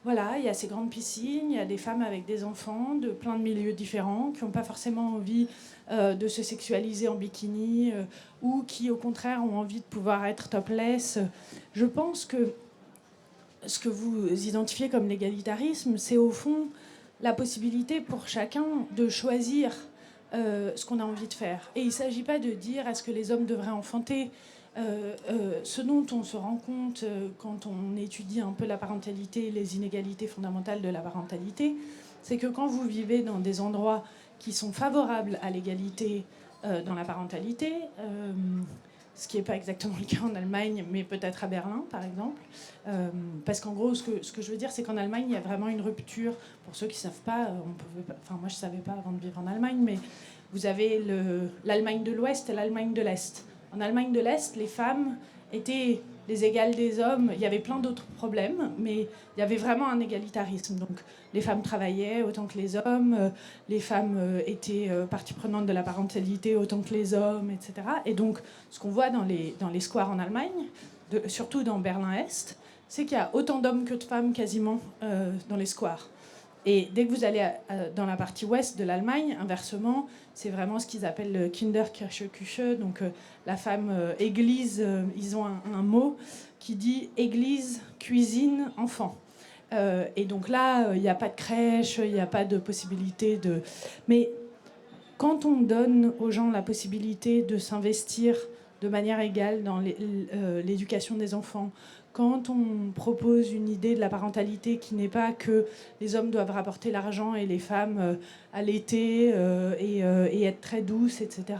il y a ces grandes piscines, il y a des femmes avec des enfants de plein de milieux différents qui n'ont pas forcément envie de se sexualiser en bikini ou qui, au contraire, ont envie de pouvoir être topless. Je pense que ce que vous identifiez comme l'égalitarisme, c'est au fond la possibilité pour chacun de choisir ce qu'on a envie de faire. Et il ne s'agit pas de dire est-ce que les hommes devraient enfanter. Ce dont on se rend compte quand on étudie un peu la parentalité, les inégalités fondamentales de la parentalité, c'est que quand vous vivez dans des endroits qui sont favorables à l'égalité dans la parentalité, ce qui n'est pas exactement le cas en Allemagne, mais peut-être à Berlin, par exemple. Parce qu'en gros, ce que je veux dire, c'est qu'en Allemagne, il y a vraiment une rupture. Pour ceux qui ne savent pas, moi je ne savais pas avant de vivre en Allemagne, mais vous avez l'Allemagne de l'Ouest et l'Allemagne de l'Est. En Allemagne de l'Est, les femmes étaient les égales des hommes. Il y avait plein d'autres problèmes, mais il y avait vraiment un égalitarisme. Donc les femmes travaillaient autant que les hommes, les femmes étaient partie prenante de la parentalité autant que les hommes, etc. Et donc ce qu'on voit dans les squares en Allemagne, surtout dans Berlin-Est, c'est qu'il y a autant d'hommes que de femmes quasiment dans les squares. Et dès que vous allez dans la partie ouest de l'Allemagne, inversement, c'est vraiment ce qu'ils appellent le Kinderkirche, donc la femme église. Ils ont un mot qui dit église, cuisine, enfant. Et donc là, il n'y a pas de crèche, il n'y a pas de possibilité de... Mais quand on donne aux gens la possibilité de s'investir de manière égale dans l'éducation des enfants, quand on propose une idée de la parentalité qui n'est pas que les hommes doivent rapporter l'argent et les femmes allaiter et être très douces, etc.,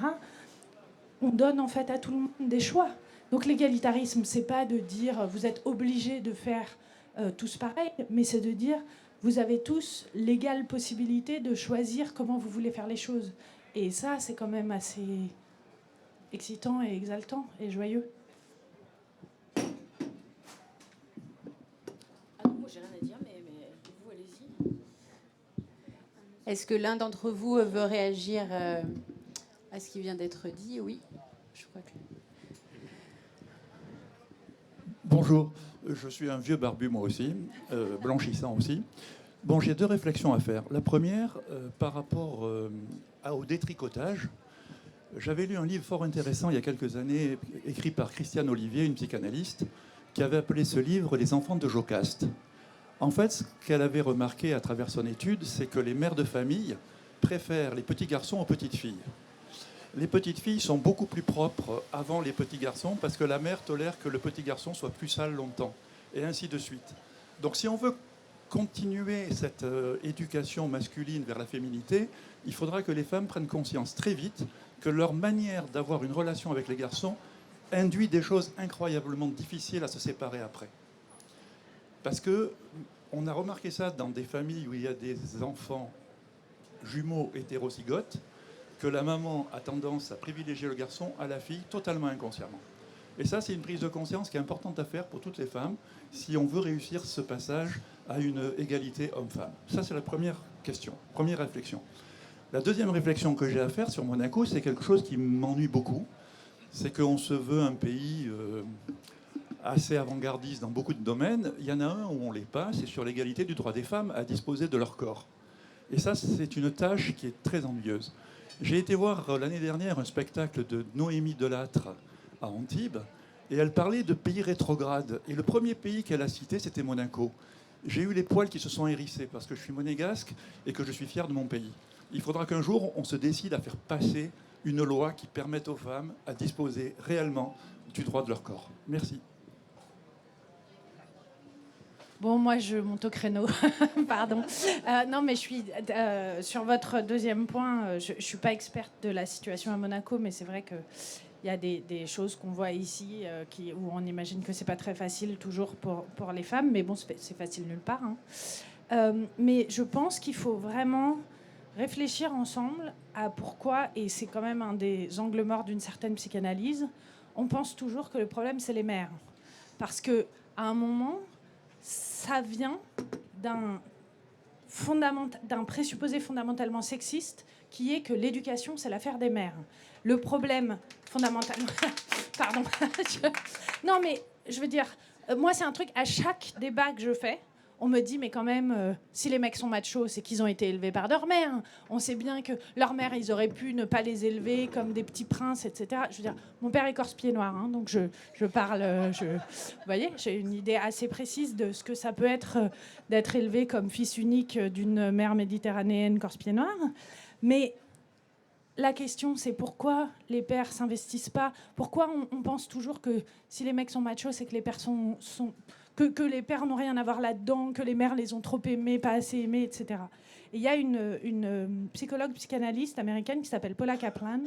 on donne en fait à tout le monde des choix. Donc l'égalitarisme, c'est pas de dire vous êtes obligés de faire tous pareil, mais c'est de dire vous avez tous l'égale possibilité de choisir comment vous voulez faire les choses. Et ça, c'est quand même assez excitant et exaltant et joyeux. J'ai rien à dire, mais vous, allez-y. Est-ce que l'un d'entre vous veut réagir à ce qui vient d'être dit? Oui, je crois que... Bonjour, je suis un vieux barbu moi aussi, blanchissant aussi. Bon, j'ai deux réflexions à faire. La première, par rapport au détricotage. J'avais lu un livre fort intéressant il y a quelques années, écrit par Christiane Olivier, une psychanalyste, qui avait appelé ce livre « Les enfants de Jocaste ». En fait, ce qu'elle avait remarqué à travers son étude, c'est que les mères de famille préfèrent les petits garçons aux petites filles. Les petites filles sont beaucoup plus propres avant les petits garçons parce que la mère tolère que le petit garçon soit plus sale longtemps, et ainsi de suite. Donc si on veut continuer cette éducation masculine vers la féminité, il faudra que les femmes prennent conscience très vite que leur manière d'avoir une relation avec les garçons induit des choses incroyablement difficiles à se séparer après. Parce qu'on a remarqué ça dans des familles où il y a des enfants jumeaux hétérozygotes, que la maman a tendance à privilégier le garçon à la fille totalement inconsciemment. Et ça, c'est une prise de conscience qui est importante à faire pour toutes les femmes si on veut réussir ce passage à une égalité homme-femme. Ça, c'est la première question, première réflexion. La deuxième réflexion que j'ai à faire sur Monaco, c'est quelque chose qui m'ennuie beaucoup. C'est qu'on se veut un pays assez avant-gardiste dans beaucoup de domaines. Il y en a un où on ne l'est pas, c'est sur l'égalité du droit des femmes à disposer de leur corps. Et ça, c'est une tâche qui est très ennuyeuse. J'ai été voir l'année dernière un spectacle de Noémie Delattre à Antibes, et elle parlait de pays rétrogrades. Et le premier pays qu'elle a cité, c'était Monaco. J'ai eu les poils qui se sont hérissés parce que je suis monégasque et que je suis fier de mon pays. Il faudra qu'un jour, on se décide à faire passer une loi qui permette aux femmes à disposer réellement du droit de leur corps. Merci. Bon, moi, je monte au créneau. Pardon. Non, mais je suis sur votre deuxième point. Je ne suis pas experte de la situation à Monaco, mais c'est vrai qu'il y a des choses qu'on voit ici où on imagine que ce n'est pas très facile toujours pour les femmes. Mais bon, c'est facile nulle part. Hein. Mais je pense qu'il faut vraiment réfléchir ensemble à pourquoi, et c'est quand même un des angles morts d'une certaine psychanalyse, on pense toujours que le problème, c'est les mères. Parce qu'à un moment... ça vient d'un présupposé fondamentalement sexiste qui est que l'éducation, c'est l'affaire des mères. Le problème fondamental... Pardon. Non, mais je veux dire, moi, c'est un truc, à chaque débat que je fais, on me dit, mais quand même, si les mecs sont machos, c'est qu'ils ont été élevés par leur mère. On sait bien que leur mère, ils auraient pu ne pas les élever comme des petits princes, etc. Je veux dire, mon père est corse-pied noir, hein, donc je parle... vous voyez, j'ai une idée assez précise de ce que ça peut être d'être élevé comme fils unique d'une mère méditerranéenne corse-pied noir. Mais la question, c'est pourquoi les pères s'investissent pas. Pourquoi on pense toujours que si les mecs sont machos, c'est que les pères que les pères n'ont rien à voir là-dedans, que les mères les ont trop aimés, pas assez aimés, etc. Et il y a une psychologue psychanalyste américaine qui s'appelle Paula Kaplan,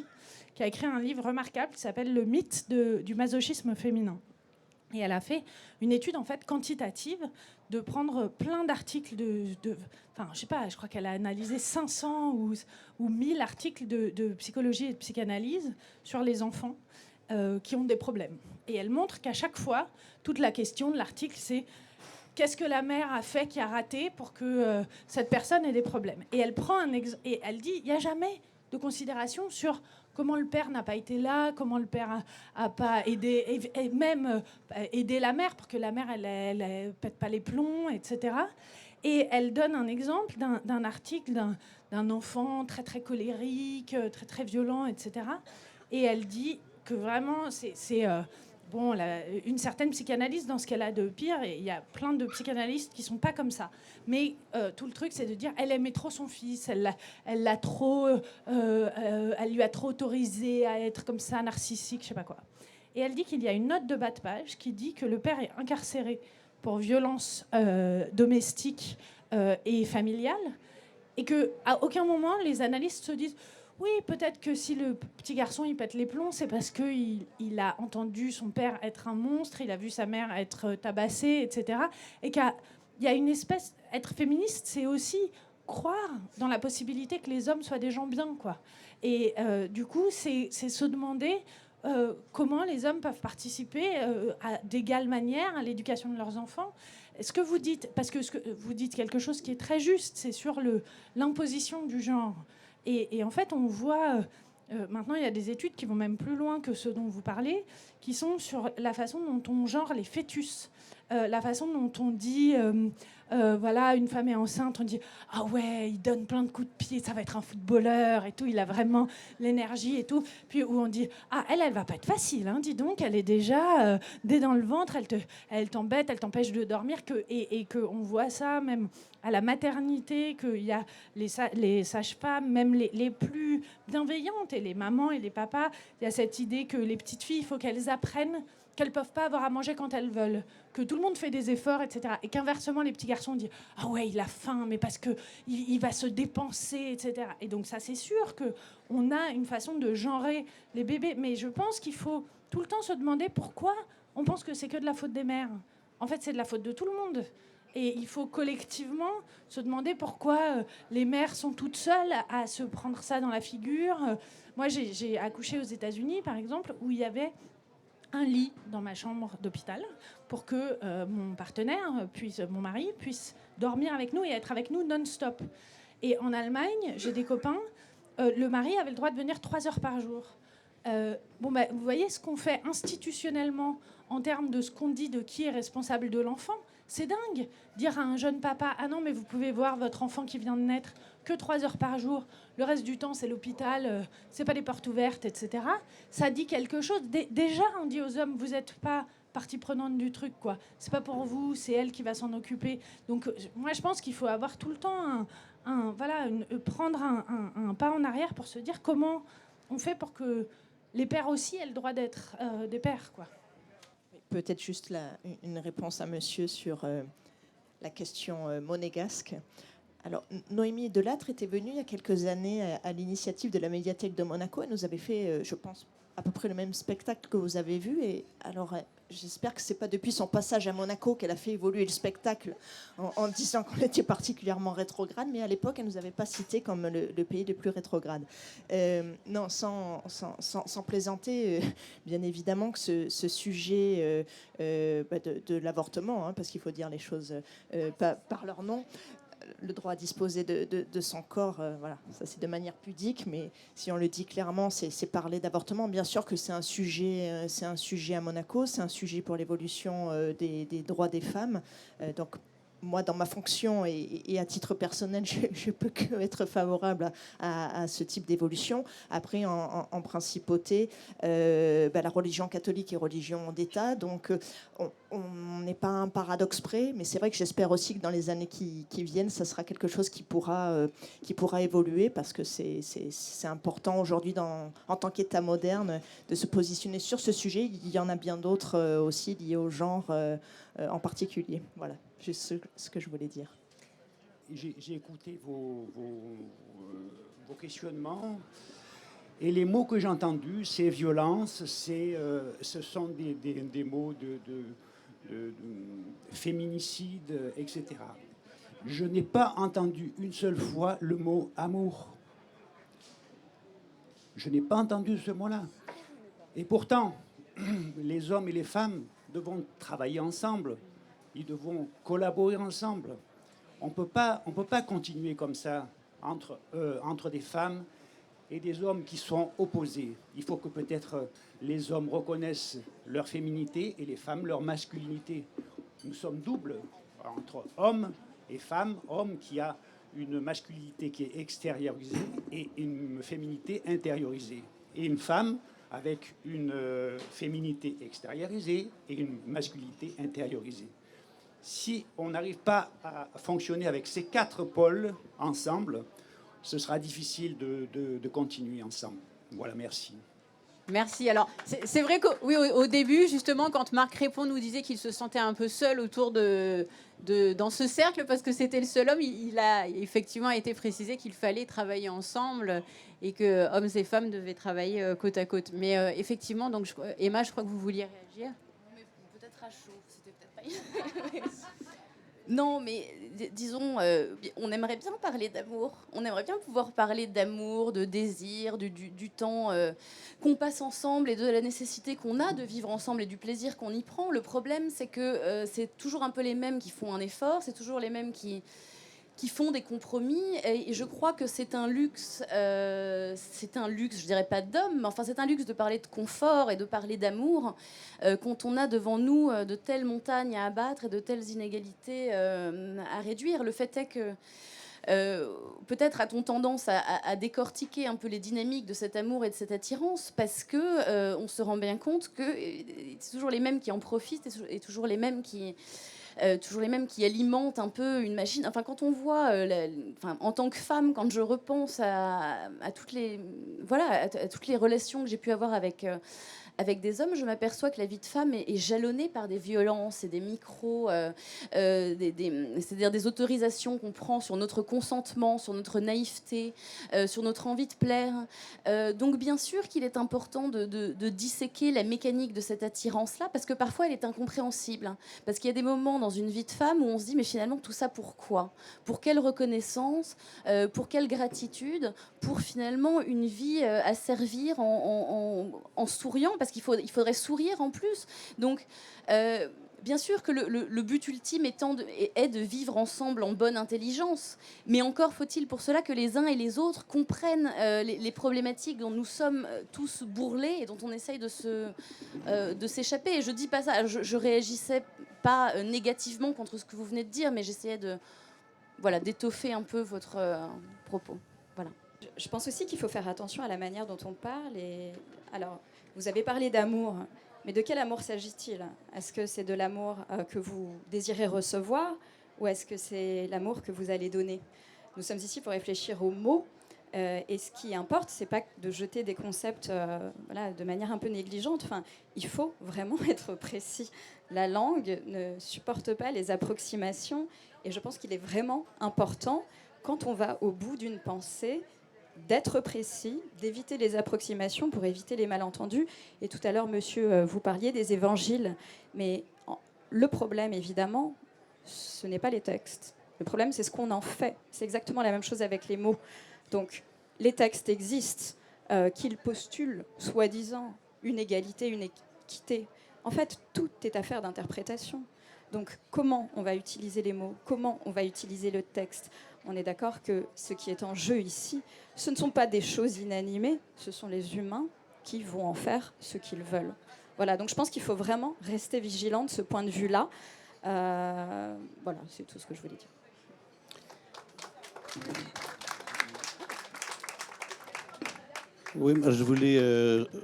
qui a écrit un livre remarquable qui s'appelle Le mythe du masochisme féminin. Et elle a fait une étude en fait quantitative de prendre plein d'articles enfin, je sais pas, je crois qu'elle a analysé 500 ou 1000 articles de psychologie et de psychanalyse sur les enfants qui ont des problèmes. Et elle montre qu'à chaque fois, toute la question de l'article, c'est qu'est-ce que la mère a fait qui a raté pour que cette personne ait des problèmes. Et elle prend et elle dit, il n'y a jamais de considération sur comment le père n'a pas été là, comment le père a pas aidé, et même aider la mère pour que la mère elle pète pas les plombs, etc. Et elle donne un exemple d'un article d'un enfant très très colérique, très très violent, etc. Et elle dit que vraiment c'est bon, une certaine psychanalyste dans ce qu'elle a de pire, et il y a plein de psychanalystes qui sont pas comme ça. Mais tout le truc, c'est de dire, elle aimait trop son fils, elle lui a trop autorisé à être comme ça, narcissique, je sais pas quoi. Et elle dit qu'il y a une note de bas de page qui dit que le père est incarcéré pour violence domestique et familiale, et qu'à aucun moment les analystes se disent oui, peut-être que si le petit garçon il pète les plombs, c'est parce qu'il a entendu son père être un monstre, il a vu sa mère être tabassée, etc. Et qu'il y a une espèce... Être féministe, c'est aussi croire dans la possibilité que les hommes soient des gens bien, quoi. Et du coup, c'est se demander comment les hommes peuvent participer d'égale manière à l'éducation de leurs enfants. Ce que vous dites, parce que vous dites quelque chose qui est très juste, c'est sur l'imposition du genre. Et en fait, on voit... maintenant, il y a des études qui vont même plus loin que ceux dont vous parlez, qui sont sur la façon dont on genre les fœtus. La façon dont on dit... voilà, une femme est enceinte, on dit « Ah ouais, il donne plein de coups de pied, ça va être un footballeur et tout, il a vraiment l'énergie et tout. » Puis où on dit « Ah, elle va pas être facile, hein, dis donc, elle est déjà dès dans le ventre, elle t'embête, elle t'empêche de dormir. » Et qu'on voit ça même à la maternité, qu'il y a les sages-femmes, même les plus bienveillantes, et les mamans et les papas, il y a cette idée que les petites filles, il faut qu'elles apprennent qu'elles ne peuvent pas avoir à manger quand elles veulent, que tout le monde fait des efforts, etc. Et qu'inversement, les petits garçons disent « Ah ouais, il a faim, mais parce qu'il va se dépenser, etc. » Et donc ça, c'est sûr qu'on a une façon de genrer les bébés. Mais je pense qu'il faut tout le temps se demander pourquoi on pense que c'est que de la faute des mères. En fait, c'est de la faute de tout le monde. Et il faut collectivement se demander pourquoi les mères sont toutes seules à se prendre ça dans la figure. Moi, j'ai accouché aux États-Unis, par exemple, où il y avait un lit dans ma chambre d'hôpital pour que mon partenaire, mon mari, puisse dormir avec nous et être avec nous non-stop. Et en Allemagne, j'ai des copains, le mari avait le droit de venir 3 heures par jour. Vous voyez ce qu'on fait institutionnellement en termes de ce qu'on dit de qui est responsable de l'enfant. C'est dingue. Dire à un jeune papa « Ah non, mais vous pouvez voir votre enfant qui vient de naître que 3 heures par jour. Le reste du temps, c'est l'hôpital, c'est pas les portes ouvertes, etc. » Ça dit quelque chose. Déjà, on dit aux hommes « Vous n'êtes pas partie prenante du truc, quoi. C'est pas pour vous, c'est elle qui va s'en occuper. » Donc, moi, je pense qu'il faut avoir tout le temps prendre un pas en arrière pour se dire comment on fait pour que les pères aussi aient le droit d'être des pères, quoi. Peut-être juste une réponse à monsieur sur la question monégasque. Alors, Noémie Delattre était venue il y a quelques années à l'initiative de la médiathèque de Monaco. Elle nous avait fait, je pense, à peu près le même spectacle que vous avez vu. Et alors, j'espère que ce n'est pas depuis son passage à Monaco qu'elle a fait évoluer le spectacle en disant qu'on était particulièrement rétrograde. Mais à l'époque, elle ne nous avait pas cité comme le pays le plus rétrograde. Non, sans plaisanter, bien évidemment que ce sujet de l'avortement, hein, parce qu'il faut dire les choses par leur nom, le droit à disposer de son corps, voilà, ça c'est de manière pudique, mais si on le dit clairement, c'est parler d'avortement. Bien sûr que c'est un sujet à Monaco, c'est un sujet pour l'évolution des droits des femmes. Donc moi, dans ma fonction et à titre personnel, je peux que être favorable à ce type d'évolution. Après, en principauté, la religion catholique est religion d'État, donc on n'est pas à un paradoxe près, mais c'est vrai que j'espère aussi que dans les années qui viennent, ça sera quelque chose qui pourra évoluer, parce que c'est important aujourd'hui, en tant qu'État moderne, de se positionner sur ce sujet. Il y en a bien d'autres aussi liés au genre en particulier. Voilà. C'est ce que je voulais dire. J'ai écouté vos questionnements et les mots que j'ai entendus, c'est violence, ce sont des mots de féminicide, etc. Je n'ai pas entendu une seule fois le mot amour. Je n'ai pas entendu ce mot-là. Et pourtant, les hommes et les femmes devront travailler ensemble. Ils devront collaborer ensemble. On ne peut pas continuer comme ça entre des femmes et des hommes qui sont opposés. Il faut que peut-être les hommes reconnaissent leur féminité et les femmes leur masculinité. Nous sommes doubles entre hommes et femmes. Homme qui a une masculinité qui est extériorisée et une féminité intériorisée. Et une femme avec une féminité extériorisée et une masculinité intériorisée. Si on n'arrive pas à fonctionner avec ces 4 pôles ensemble, ce sera difficile de continuer ensemble. Voilà, merci. Merci. Alors, c'est vrai qu'au début, justement, quand Marc Répond nous disait qu'il se sentait un peu seul autour dans ce cercle, parce que c'était le seul homme, il a effectivement été précisé qu'il fallait travailler ensemble et que hommes et femmes devaient travailler côte à côte. Mais effectivement, donc, Emma, je crois que vous vouliez réagir. Peut-être à chaud, c'était peut-être pas... Non, mais disons, on aimerait bien parler d'amour. On aimerait bien pouvoir parler d'amour, de désir, du temps qu'on passe ensemble et de la nécessité qu'on a de vivre ensemble et du plaisir qu'on y prend. Le problème, c'est que c'est toujours un peu les mêmes qui font un effort, c'est toujours les mêmes qui font des compromis, et je crois que c'est un luxe, je dirais pas d'homme, mais enfin c'est un luxe de parler de confort et de parler d'amour quand on a devant nous de telles montagnes à abattre et de telles inégalités à réduire. Le fait est que peut-être a-t-on tendance à décortiquer un peu les dynamiques de cet amour et de cette attirance, parce que on se rend bien compte que c'est toujours les mêmes qui en profitent et toujours les mêmes qui alimentent un peu une machine. Enfin, quand on voit, en tant que femme, quand je repense à toutes les relations que j'ai pu avoir avec des hommes, je m'aperçois que la vie de femme est jalonnée par des violences et des micros, c'est-à-dire des autorisations qu'on prend sur notre consentement, sur notre naïveté, sur notre envie de plaire. Donc bien sûr qu'il est important de disséquer la mécanique de cette attirance-là, parce que parfois elle est incompréhensible. Hein, parce qu'il y a des moments dans une vie de femme où on se dit, mais finalement tout ça pourquoi ? Pour quelle reconnaissance ? Pour quelle gratitude ? Pour finalement une vie à servir en souriant, parce qu'il faudrait sourire en plus. Donc, bien sûr que le but ultime est de vivre ensemble en bonne intelligence, mais encore faut-il pour cela que les uns et les autres comprennent les problématiques dont nous sommes tous bourrelés et dont on essaye de s'échapper. Et je dis pas ça, je réagissais pas négativement contre ce que vous venez de dire, mais j'essayais d'étoffer un peu votre propos. Voilà. Je pense aussi qu'il faut faire attention à la manière dont on parle. Alors, vous avez parlé d'amour, mais de quel amour s'agit-il ? Est-ce que c'est de l'amour que vous désirez recevoir, ou est-ce que c'est l'amour que vous allez donner ? Nous sommes ici pour réfléchir aux mots, et ce qui importe, c'est pas de jeter des concepts de manière un peu négligente. Enfin, il faut vraiment être précis. La langue ne supporte pas les approximations, et je pense qu'il est vraiment important, quand on va au bout d'une pensée, d'être précis, d'éviter les approximations pour éviter les malentendus. Et tout à l'heure, monsieur, vous parliez des évangiles. Mais le problème, évidemment, ce n'est pas les textes. Le problème, c'est ce qu'on en fait. C'est exactement la même chose avec les mots. Donc, les textes existent, qu'ils postulent, soi-disant, une égalité, une équité. En fait, tout est affaire d'interprétation. Donc, comment on va utiliser les mots ? Comment on va utiliser le texte ? On est d'accord que ce qui est en jeu ici, ce ne sont pas des choses inanimées, ce sont les humains qui vont en faire ce qu'ils veulent. Voilà, donc je pense qu'il faut vraiment rester vigilant de ce point de vue-là. Voilà. Voilà, c'est tout ce que je voulais dire. Oui, moi, je voulais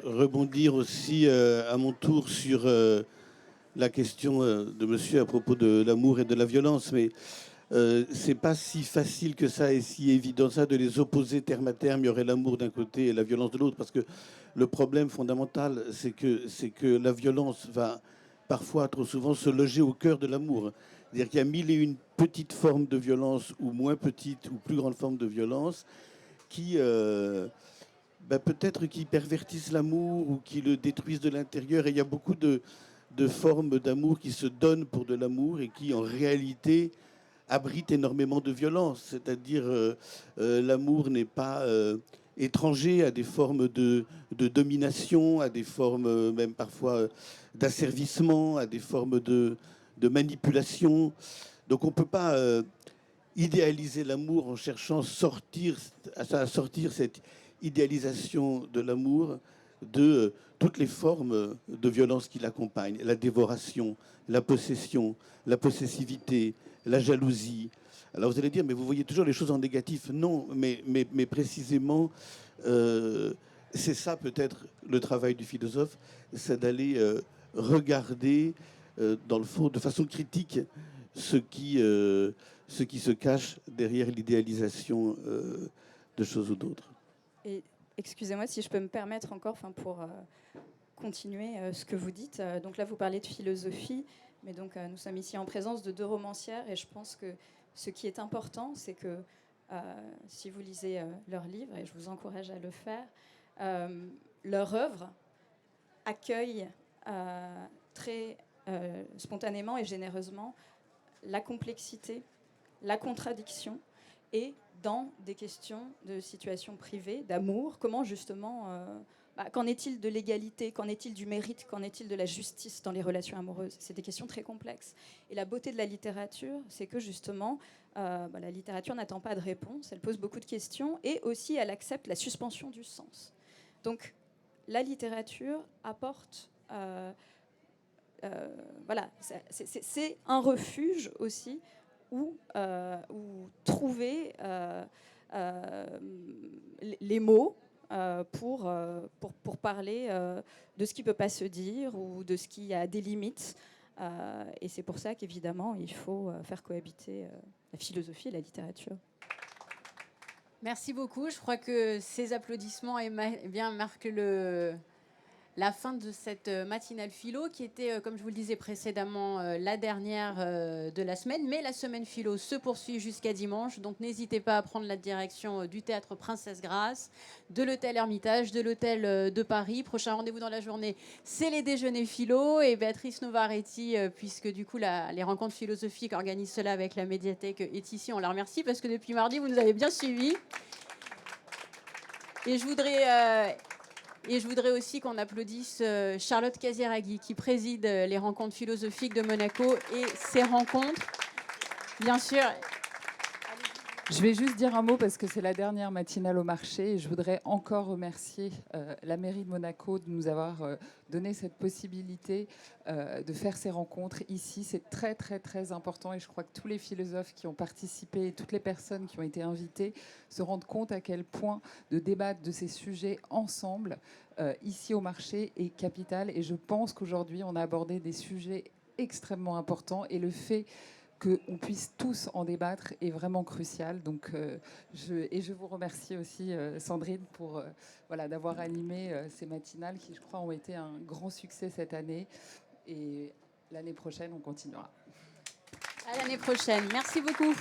rebondir aussi à mon tour sur la question de monsieur à propos de l'amour et de la violence. Mais c'est pas si facile que ça et si évident ça de les opposer terme à terme. Il y aurait l'amour d'un côté et la violence de l'autre. Parce que le problème fondamental, c'est que la violence va parfois, trop souvent, se loger au cœur de l'amour. C'est-à-dire qu'il y a mille et une petites formes de violence, ou moins petites, ou plus grandes formes de violence, qui... peut-être qui pervertissent l'amour ou qui le détruisent de l'intérieur. Et il y a beaucoup de formes d'amour qui se donnent pour de l'amour et qui, en réalité, abritent énormément de violence. C'est-à-dire, l'amour n'est pas étranger à des formes de domination, à des formes même parfois d'asservissement, à des formes de manipulation. Donc on ne peut pas idéaliser l'amour en cherchant à sortir cette idéalisation de l'amour de toutes les formes de violence qui l'accompagnent. La dévoration, la possession, la possessivité, la jalousie. Alors vous allez dire, mais vous voyez toujours les choses en négatif. Non, mais précisément, c'est ça peut-être le travail du philosophe, c'est d'aller regarder, dans le fond, de façon critique, ce qui se cache derrière l'idéalisation de choses ou d'autres. Et excusez-moi si je peux me permettre encore, pour continuer ce que vous dites. Donc là, vous parlez de philosophie, mais donc nous sommes ici en présence de 2 romancières, et je pense que ce qui est important, c'est que si vous lisez leurs livres, et je vous encourage à le faire, leur œuvre accueille très spontanément et généreusement la complexité, la contradiction, et dans des questions de situation privée, d'amour, comment justement, qu'en est-il de l'égalité, qu'en est-il du mérite, qu'en est-il de la justice dans les relations amoureuses? C'est des questions très complexes. Et la beauté de la littérature, c'est que justement, la littérature n'attend pas de réponse, elle pose beaucoup de questions, et aussi elle accepte la suspension du sens. Donc la littérature apporte... c'est un refuge aussi où trouver les mots pour parler de ce qui ne peut pas se dire ou de ce qui a des limites. Et c'est pour ça qu'évidemment, il faut faire cohabiter la philosophie et la littérature. Merci beaucoup. Je crois que ces applaudissements marquent la fin de cette matinale philo qui était, comme je vous le disais précédemment, la dernière de la semaine. Mais la semaine philo se poursuit jusqu'à dimanche. Donc n'hésitez pas à prendre la direction du théâtre Princesse Grace, de l'hôtel Hermitage, de l'hôtel de Paris. Prochain rendez-vous dans la journée, c'est les déjeuners philo. Et Béatrice Novaretti, puisque du coup les rencontres philosophiques organisent cela avec la médiathèque, est ici. On la remercie parce que depuis mardi, vous nous avez bien suivis. Et je voudrais aussi qu'on applaudisse Charlotte Casiraghi, qui préside les rencontres philosophiques de Monaco et ces rencontres, bien sûr. Je vais juste dire un mot parce que c'est la dernière matinale au marché et je voudrais encore remercier la mairie de Monaco de nous avoir donné cette possibilité de faire ces rencontres ici. C'est très très très important et je crois que tous les philosophes qui ont participé et toutes les personnes qui ont été invitées se rendent compte à quel point de débattre de ces sujets ensemble ici au marché est capital. Et je pense qu'aujourd'hui on a abordé des sujets extrêmement importants et le fait qu'on puisse tous en débattre est vraiment crucial. Donc, je vous remercie aussi, Sandrine, pour d'avoir animé ces matinales qui, je crois, ont été un grand succès cette année. Et l'année prochaine, on continuera. À l'année prochaine. Merci beaucoup.